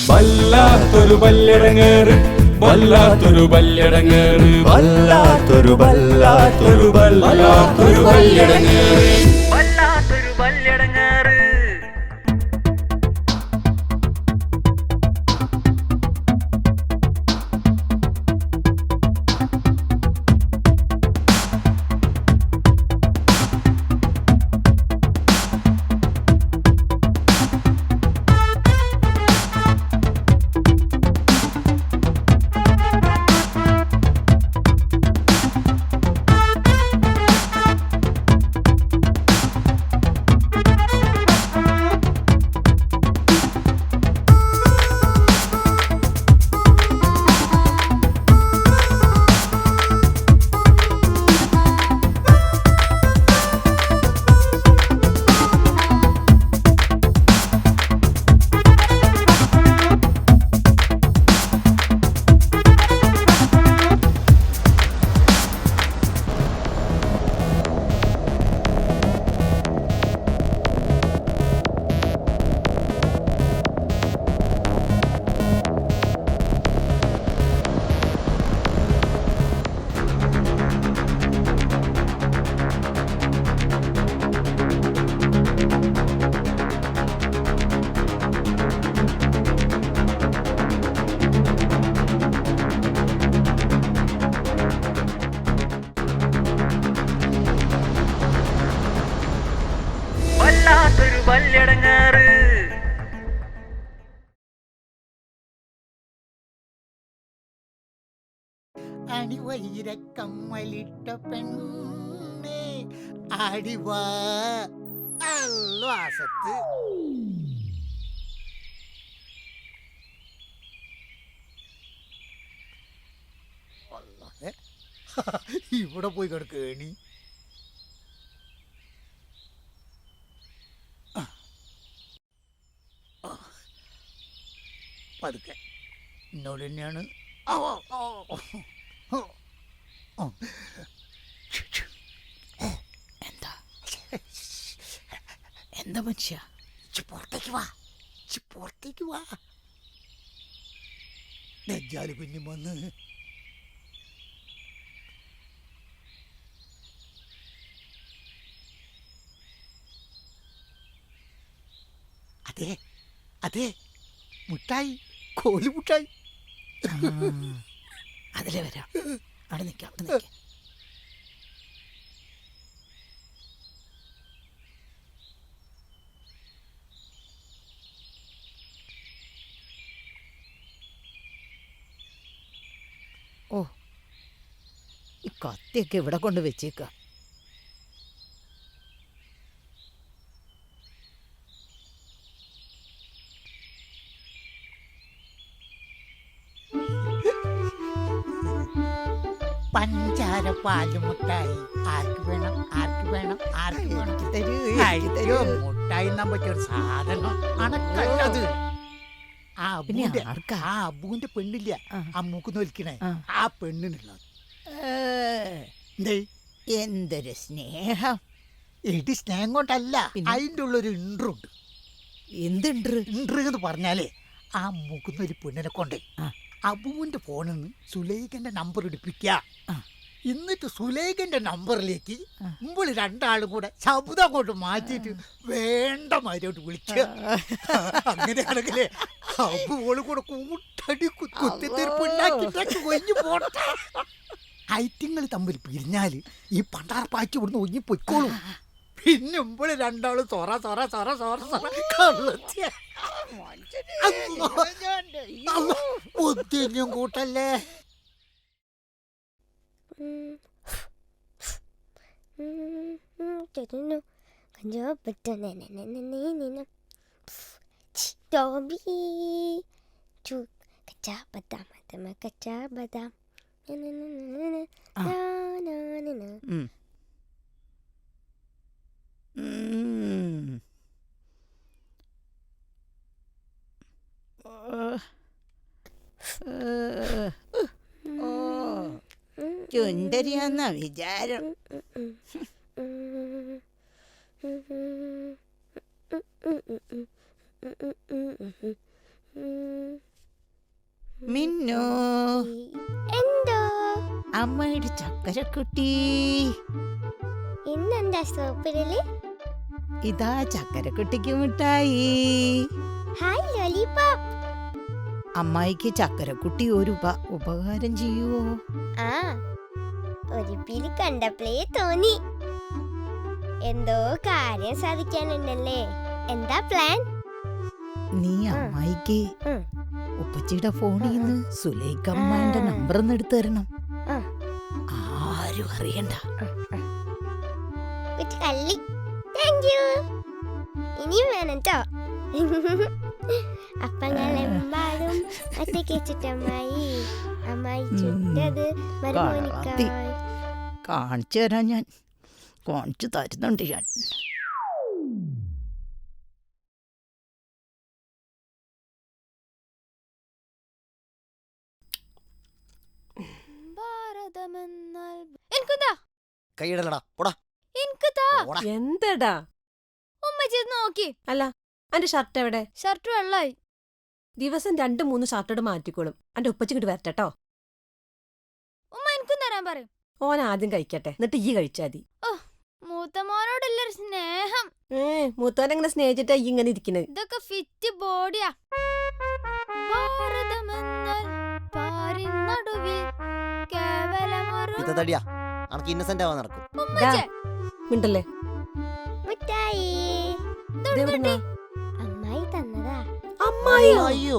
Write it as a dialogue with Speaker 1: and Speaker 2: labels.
Speaker 1: വല്ലാത്തൊരു ബല്ലിടങ്ങേറ്, വല്ലാത്തൊരു ബല്ലിടങ്ങേറ്, വല്ലാത്തൊരു വല്ലാത്തൊരു വല്ലാത്തൊരു ബല്ലിടങ്ങേറ്, വല്ലാത്തൊരു ബല്ലിടങ്ങേറ്. വല്ലാത്തൊരു ബല്ലിടങ്ങേറ്.
Speaker 2: അണിവൈരക്കമ്മലിട്ട പെണ്ണേ അടിവാ അൽവാസത്ത്. ഇവിടെ പോയി കിടക്കേണി. പതുക്കെ എന്നോട് തന്നെയാണ്.
Speaker 3: എന്താ എന്താ മനുഷ്യ?
Speaker 2: പുറത്തേക്ക് വാ, പുറത്തേക്ക് വാ. ദജ്ജാല് കുഞ്ഞും വന്ന് അതെ അതെ മുട്ടായി, കോലി മുട്ടായി.
Speaker 3: അതിലെ വരാം. അവിടെ നിൽക്കാം, അവിടെ നിൽക്കാം. ഓ, ഈ കത്തിയൊക്കെ ഇവിടെ കൊണ്ട് വെച്ചേക്ക.
Speaker 2: പഞ്ചാര പാല് മുട്ടായി. ആർക്ക് വേണം, ആർക്ക് വേണം, ആർക്ക് വേണം? തരൂ. മുട്ടായി എന്നാൻ പറ്റിയൊരു സാധനം അണക്കല്ലത്. ആ അബുവിന്റെ പെണ്ണില്ല, ആ മൂക്കുന്ന് വലിക്കണേ, ആ പെണ്ണിനുള്ളത്.
Speaker 3: എന്തൊരു സ്നേഹം.
Speaker 2: എടി സ്നേഹം കൊണ്ടല്ല, അതിൻ്റെ ഉള്ളൊരു ഇൻട്രുണ്ട്.
Speaker 3: എന്ത് ഇൻട്ര്
Speaker 2: എന്ന് പറഞ്ഞാലേ ആ മൂക്കുന്നൊരു പെണ്ണിനെ കൊണ്ടേ അബുവിന്റെ ഫോണിൽ നിന്ന് സുലൈഖന്റെ നമ്പർ എടുപ്പിക്കുക. എന്നിട്ട് സുലൈഖന്റെ നമ്പറിലേക്ക് മുമ്പിൽ രണ്ടാളും കൂടെ ശബ്ദം അങ്ങോട്ട് മാറ്റിയിട്ട് വേണ്ട മാതിരിയോട്ട് വിളിക്കുക. അങ്ങനെയാണെങ്കിലേ അബുവോള് കൂടെ കൂട്ടടി കുത്തിത്തീർപ്പുണ്ടാക്കി കൊഞ്ഞു പോട്ടെ. ഐറ്റിങ്ങൾ തമ്മിൽ പിരിഞ്ഞാല് ഈ പണ്ടാർപ്പാച്ചി ഇവിടുന്ന് ഒഞ്ഞി പൊയ്ക്കോളും. പിന്നെ മുമ്പിൽ രണ്ടാളും സൊറ സൊറ സൊറ സൊറ സൊറ കള്ളത്തിയ ഒത്തിരിയും കൂട്ടല്ലേ.
Speaker 3: ചുണ്ടരിയാന്ന വിചാരം. മിന്നു
Speaker 4: എന്തോ
Speaker 3: അമ്മയുടെ ചക്കരക്കുട്ടി.
Speaker 4: ഇന്നെന്താ സോപ്പിടല്?
Speaker 3: ഇതാ ചക്കരക്കുട്ടിക്ക് മിഠായി.
Speaker 4: Hi lollipop.
Speaker 3: അമ്മായിക്ക് ചക്കരക്കുട്ടി ഒരു ഉപകാരം ചെയ്യുവോ?
Speaker 4: ആ, ഒരു പിരി കണ്ടപ്പോഴേ തോന്നി എന്തോ കാര്യം സാധിക്കാനുണ്ടല്ലേ. എന്താ പ്ലാൻ?
Speaker 3: നീ അമ്മായിക്ക്
Speaker 4: ഉം.
Speaker 3: ഉപ്പച്ചിയുടെ ഫോണിൽ നിന്ന് സുലൈഖമ്മന്റെ നമ്പർ ഒന്ന് എടുത്തു തരണം.
Speaker 4: ആ.
Speaker 3: ആരും അറിയണ്ട.
Speaker 4: കള്ളി. Thank you. ഇനിയും വേണം ട്ടോ. അപ്പങ്ങളെമ്പാടും ഒറ്റയ്ക്ക് ചുറ്റമ്മായി, അമ്മായി ചുറ്റത് മരുമോനിക്കായി.
Speaker 3: കാണിച്ചു തരാൻ ഞാൻ കാണിച്ചു തരുന്നുണ്ട് ഞാൻ.
Speaker 5: കൈയിടലടാ പോടാ.
Speaker 6: എന്തടാ
Speaker 7: നോക്കി
Speaker 6: അല്ല അന്റെ ഷർട്ട് എവിടെ?
Speaker 7: ഷർട്ട് വെള്ളായി.
Speaker 6: ദിവസം 2-3 ഷർട്ടോട് മാറ്റിക്കോളും. അന്റെ ഉപ്പച്ചിങ്ങോട്ട് വരട്ടോ.
Speaker 7: ഉമ്മ എനിക്കും തരാൻ പറയും.
Speaker 6: ഓൻ ആദ്യം കഴിക്കട്ടെ, എന്നിട്ട് ഈ കഴിച്ചാ മതി.
Speaker 7: മൂത്തമോനോടുള്ളൊരു സ്നേഹം.
Speaker 6: മൂത്തവനെങ്ങനെ സ്നേഹിച്ചിട്ടാ ഈ ഇങ്ങനെ ഇരിക്കുന്നത്?
Speaker 7: ഇതൊക്കെ ഫിറ്റ് ബോഡിയാ. ഭാരതമെന്നാൽ പാരിൻ നടുവിൽ കേവലമൊരു
Speaker 5: ഇതടിയാ അനക്ക് ഇന്നസെന്റ് ആവാൻ നടക്കും.
Speaker 7: ഉമ്മച്ചേ,
Speaker 6: മിണ്ടല്ലേ.
Speaker 4: മിഠായി
Speaker 6: ഇതെവിടുന്നാ?
Speaker 4: അമ്മായി തന്നതാ.
Speaker 6: അമ്മായിയോ?
Speaker 5: അയ്യോ